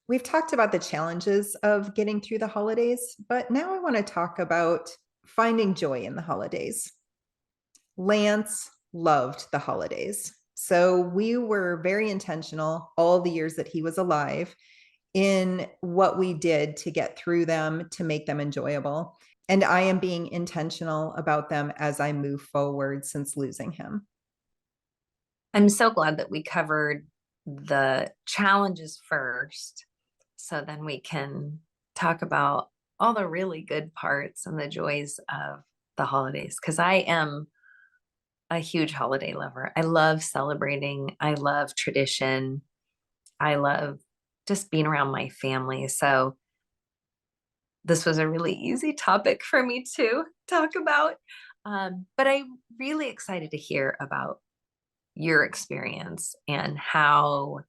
We've talked about the challenges of getting through the holidays, but now I want to talk about finding joy in the holidays. Lance loved the holidays. So we were very intentional all the years that he was alive in what we did to get through them, to make them enjoyable. And I am being intentional about them as I move forward since losing him. I'm so glad that we covered the challenges first, so then we can talk about all the really good parts and the joys of the holidays. Because I am a huge holiday lover. I love celebrating, I love tradition, I love just being around my family. So, this was a really easy topic for me to talk about. But I'm really excited to hear about your experience and how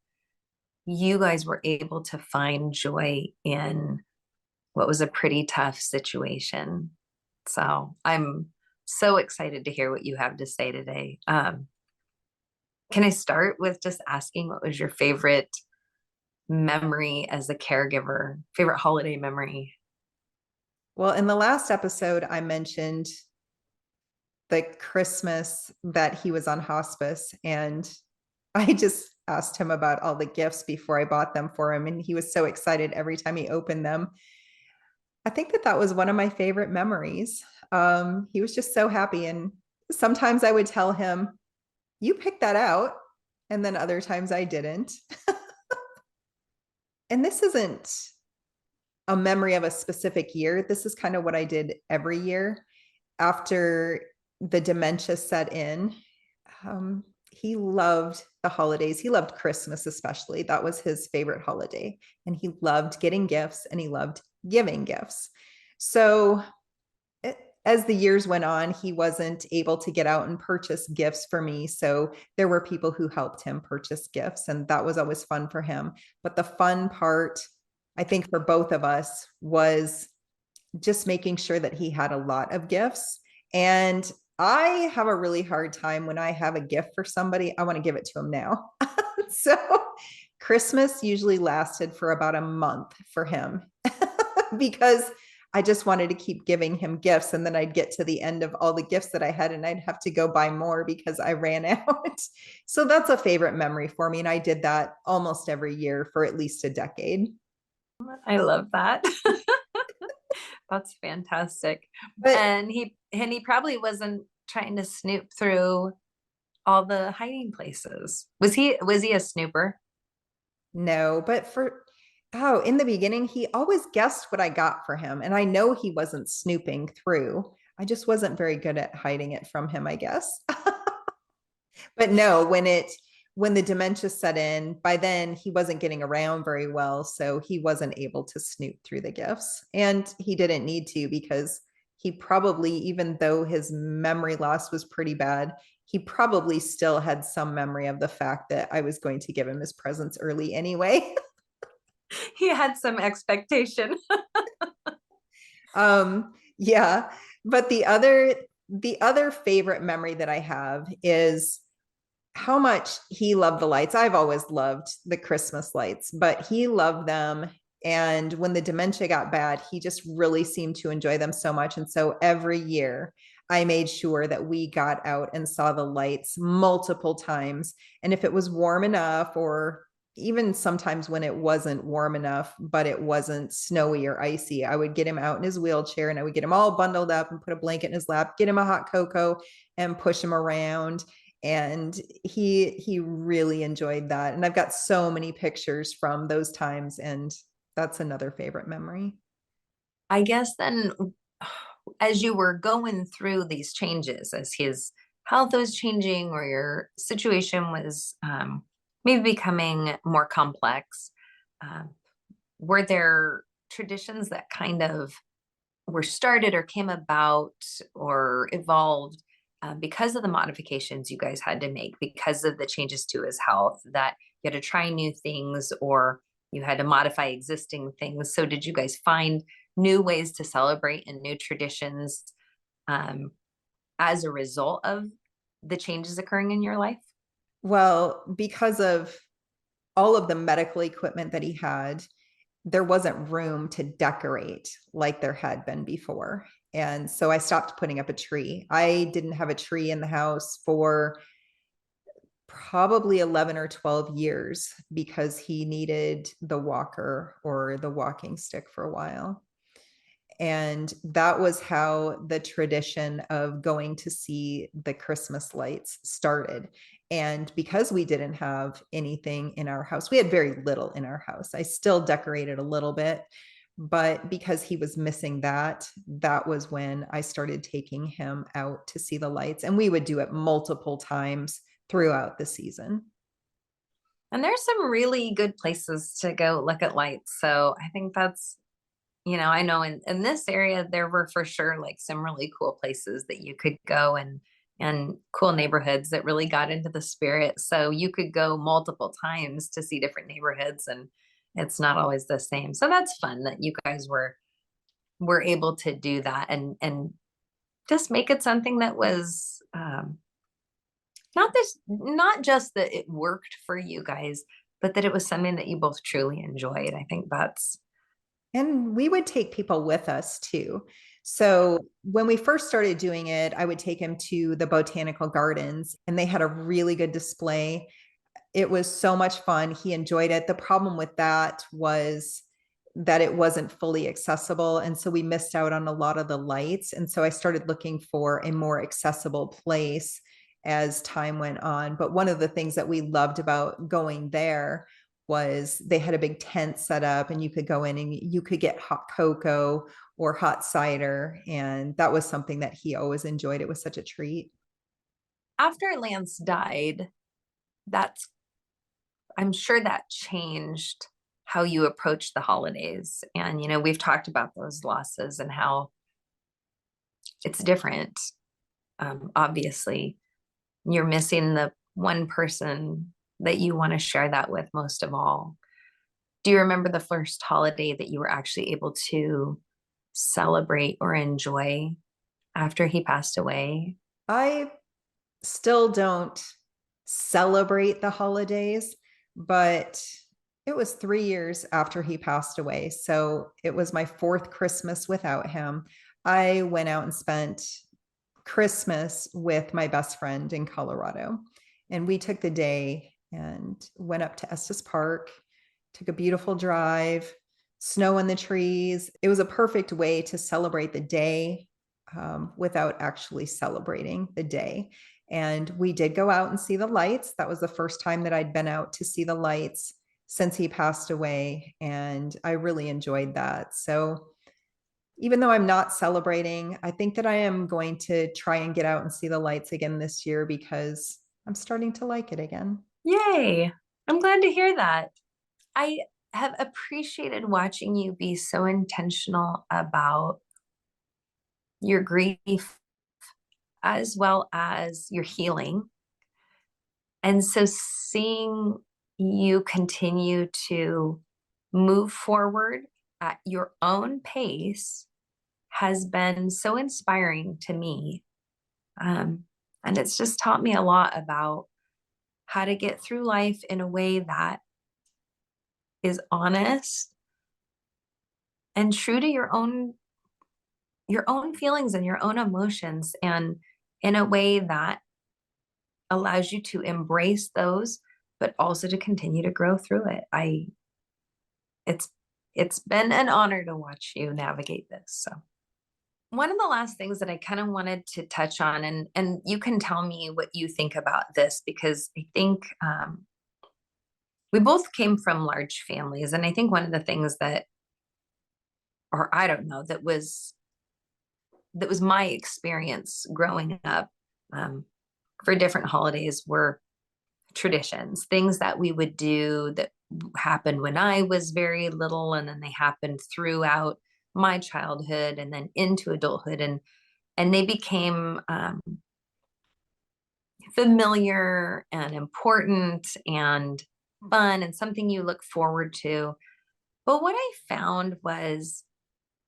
you guys were able to find joy in what was a pretty tough situation. So I'm so excited to hear what you have to say today. Can I start with just asking what was your favorite memory as a caregiver, favorite holiday memory? Well, in the last episode, I mentioned the Christmas that he was on hospice, and I just asked him about all the gifts before I bought them for him, and he was so excited every time he opened them. I think that that was one of my favorite memories. He was just so happy, and sometimes I would tell him, "You picked that out," and then other times I didn't. And this isn't a memory of a specific year. This is kind of what I did every year after the dementia set in. He loved the holidays. He loved Christmas, especially. That was his favorite holiday. And he loved getting gifts and he loved giving gifts. So, as the years went on, he wasn't able to get out and purchase gifts for me. So, there were people who helped him purchase gifts, and that was always fun for him. But the fun part, I think, for both of us was just making sure that he had a lot of gifts. And I have a really hard time when I have a gift for somebody, I want to give it to him now. So Christmas usually lasted for about a month for him because I just wanted to keep giving him gifts. And then I'd get to the end of all the gifts that I had and I'd have to go buy more because I ran out. So that's a favorite memory for me. And I did that almost every year for at least a decade. I love that. That's fantastic. But And he probably wasn't trying to snoop through all the hiding places. Was he a snooper? no, but in the beginning, he always guessed what I got for him. And I know he wasn't snooping through. I just wasn't very good at hiding it from him, I guess. But no, when the dementia set in, by then he wasn't getting around very well, so he wasn't able to snoop through the gifts. And he didn't need to because he probably, even though his memory loss was pretty bad, he probably still had some memory of the fact that I was going to give him his presents early anyway. He had some expectation. Yeah, but the other favorite memory that I have is how much he loved the lights. I've always loved the Christmas lights, but he loved them. And when the dementia got bad, he just really seemed to enjoy them so much. And so every year I made sure that we got out and saw the lights multiple times. And if it was warm enough, or even sometimes when it wasn't warm enough, but it wasn't snowy or icy, I would get him out in his wheelchair and I would get him all bundled up and put a blanket in his lap, get him a hot cocoa and push him around. And he really enjoyed that. And I've got so many pictures from those times, and that's another favorite memory. I guess then, as you were going through these changes, as his health was changing or your situation was maybe becoming more complex, um, were there traditions that kind of were started or came about or evolved because of the modifications you guys had to make, because of the changes to his health, that you had to try new things or you had to modify existing things? So, did you guys find new ways to celebrate and new traditions um, as a result of the changes occurring in your life? Well, because of all of the medical equipment that he had, there wasn't room to decorate like there had been before. And so I stopped putting up a tree. I didn't have a tree in the house for probably 11 or 12 years because he needed the walker or the walking stick for a while. And that was how the tradition of going to see the Christmas lights started. And because we didn't have anything in our house, we had very little in our house. I still decorated a little bit, but because he was missing that, that was when I started taking him out to see the lights. And we would do it multiple times throughout the season. And there's some really good places to go look at lights. So I think that's, I know in this area there were for sure like some really cool places that you could go and cool neighborhoods that really got into the spirit. So you could go multiple times to see different neighborhoods and it's not always the same. So that's fun that you guys were able to do that and just make it something that was not just that it worked for you guys, but that it was something that you both truly enjoyed. I think that's And we would take people with us too. So when we first started doing it, I would take him to the botanical gardens and they had a really good display. It was so much fun. He enjoyed it. The problem with that was that it wasn't fully accessible. And so we missed out on a lot of the lights. And so I started looking for a more accessible place as time went on. But one of the things that we loved about going there was they had a big tent set up and you could go in and you could get hot cocoa or hot cider. And that was something that he always enjoyed. It was such a treat. after Lance died, that's I'm sure that changed how you approach the holidays. And, we've talked about those losses and how it's different. Obviously, you're missing the one person that you want to share that with most of all. Do you remember the first holiday that you were actually able to celebrate or enjoy after he passed away? I still don't celebrate the holidays, but it was 3 years after he passed away. So it was my fourth Christmas without him. I went out and spent Christmas with my best friend in Colorado. And we took the day and went up to Estes Park, took a beautiful drive, snow in the trees. It was a perfect way to celebrate the day without actually celebrating the day. And we did go out and see the lights. That was the first time that I'd been out to see the lights since he passed away. And I really enjoyed that. So even though I'm not celebrating, I think that I am going to try and get out and see the lights again this year because I'm starting to like it again. Yay. I'm glad to hear that. I have appreciated watching you be so intentional about your grief as well as your healing. And so seeing you continue to move forward at your own pace has been so inspiring to me. And it's just taught me a lot about how to get through life in a way that is honest and true to your own feelings and your own emotions, and in a way that allows you to embrace those but also to continue to grow through it. It's been an honor to watch you navigate this. So one of the last things that I kind of wanted to touch on, and you can tell me what you think about this, because I think we both came from large families, and I think one of the things that, or I don't know, that was my experience growing up, for different holidays were traditions, things that we would do that happened when I was very little, and then they happened throughout my childhood and then into adulthood, and they became familiar and important and fun and something you look forward to. But what I found was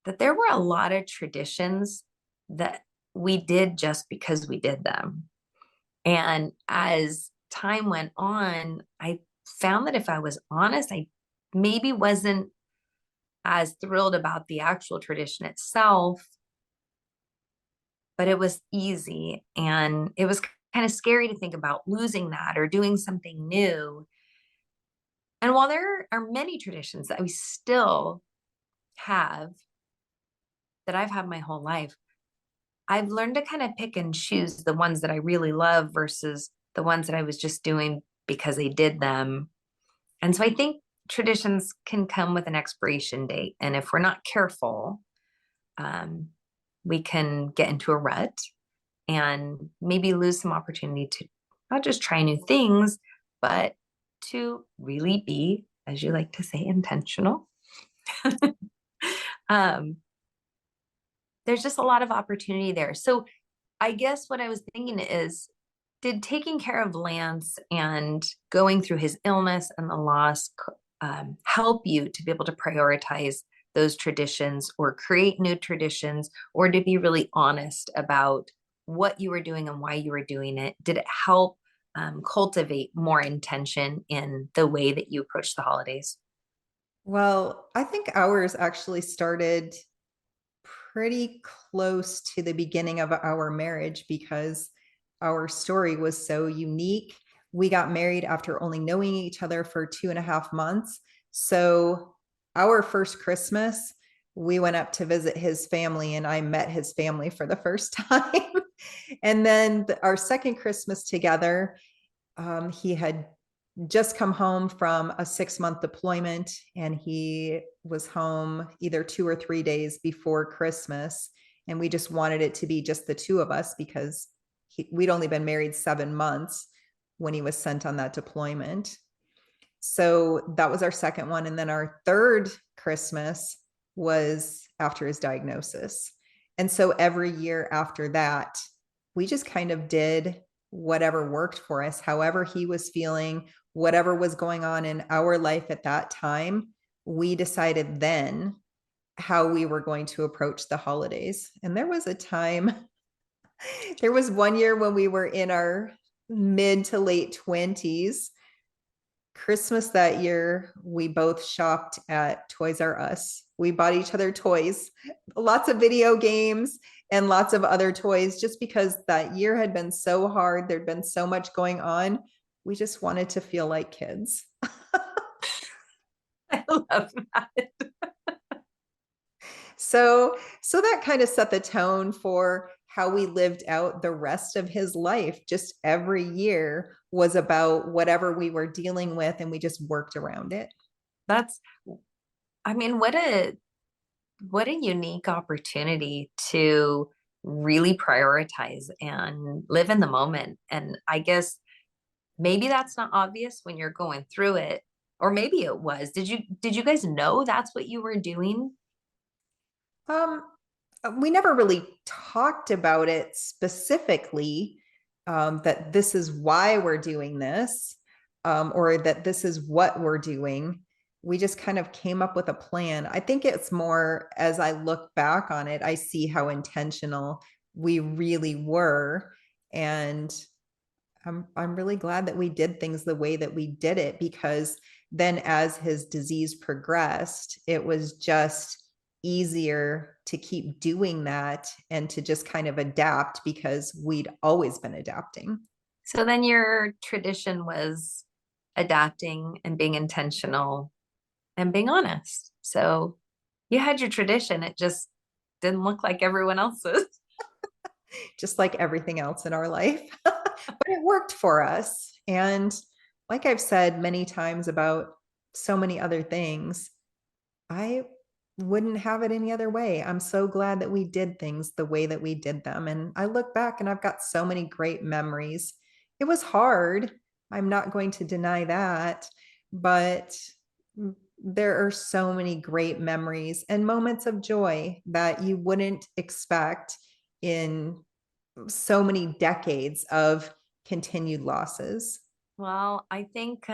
that there were a lot of traditions that we did just because we did them. And as time went on, I found that if I was honest, I maybe wasn't as thrilled about the actual tradition itself, but it was easy. And it was kind of scary to think about losing that or doing something new. And while there are many traditions that we still have that I've had my whole life, I've learned to kind of pick and choose the ones that I really love versus the ones that I was just doing because I did them. And so I think traditions can come with an expiration date. And if we're not careful, um, we can get into a rut and maybe lose some opportunity to not just try new things, but to really be, as you like to say, intentional. um, there's just a lot of opportunity there. So I guess what I was thinking is, did taking care of Lance and going through his illness and the loss help you to be able to prioritize those traditions or create new traditions, or to be really honest about what you were doing and why you were doing it? Did it help cultivate more intention in the way that you approach the holidays? Well, I think ours actually started pretty close to the beginning of our marriage because our story was so unique. We got married after only knowing each other for 2.5 months. So, our first Christmas, we went up to visit his family, and I met his family for the first time. And then our second Christmas together, he had just come home from a 6-month deployment, and he was home either 2 or 3 days before Christmas. And we just wanted it to be just the two of us because we'd only been married 7 months when he was sent on that deployment. So that was our second one. And then our third Christmas was after his diagnosis. And so every year after that, we just kind of did whatever worked for us, however he was feeling, whatever was going on in our life at that time. We decided then how we were going to approach the holidays. And there was a time, there was one year when we were in our mid to late 20s. Christmas that year, we both shopped at Toys R Us. We bought each other toys, lots of video games and lots of other toys, just because that year had been so hard. There'd been so much going on. We just wanted to feel like kids. I love that. So that kind of set the tone for how we lived out the rest of his life. Just every year was about whatever we were dealing with, and we just worked around it. That's, I mean, what a unique opportunity to really prioritize and live in the moment. And I guess maybe that's not obvious when you're going through it, or maybe it was. Did you guys know that's what you were doing? Um, we never really talked about it specifically, that this is why we're doing this, or that this is what we're doing. We just kind of came up with a plan. I think it's more, as I look back on it, I see how intentional we really were. And I'm really glad that we did things the way that we did it, because then as his disease progressed, it was just easier to keep doing that and to just kind of adapt because we'd always been adapting. So then your tradition was adapting and being intentional and being honest. So you had your tradition. It just didn't look like everyone else's. Just like everything else in our life. But it worked for us. And like I've said many times about so many other things, I wouldn't have it any other way. I'm so glad that we did things the way that we did them. And I look back and I've got so many great memories. It was hard. I'm not going to deny that. But there are so many great memories and moments of joy that you wouldn't expect in so many decades of continued losses. Well, I think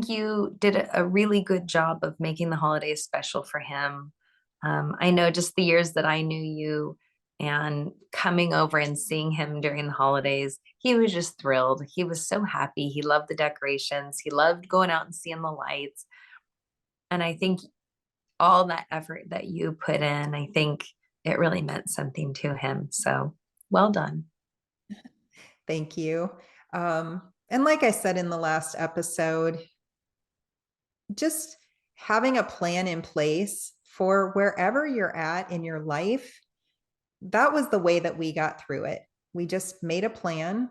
you did a really good job of making the holidays special for him. I know just the years that I knew you and coming over and seeing him during the holidays, he was just thrilled. He was so happy. He loved the decorations. He loved going out and seeing the lights. And I think all that effort that you put in. I think it really meant something to him. So well done. Thank you. And like I said in the last episode, just having a plan in place for wherever you're at in your life, that was the way that we got through it. We just made a plan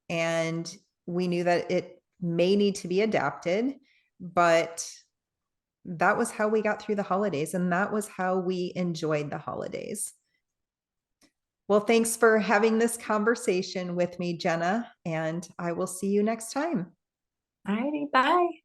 and we knew that it may need to be adapted, but that was how we got through the holidays and that was how we enjoyed the holidays. Well, thanks for having this conversation with me, Jenna, and I will see you next time. All righty. Bye.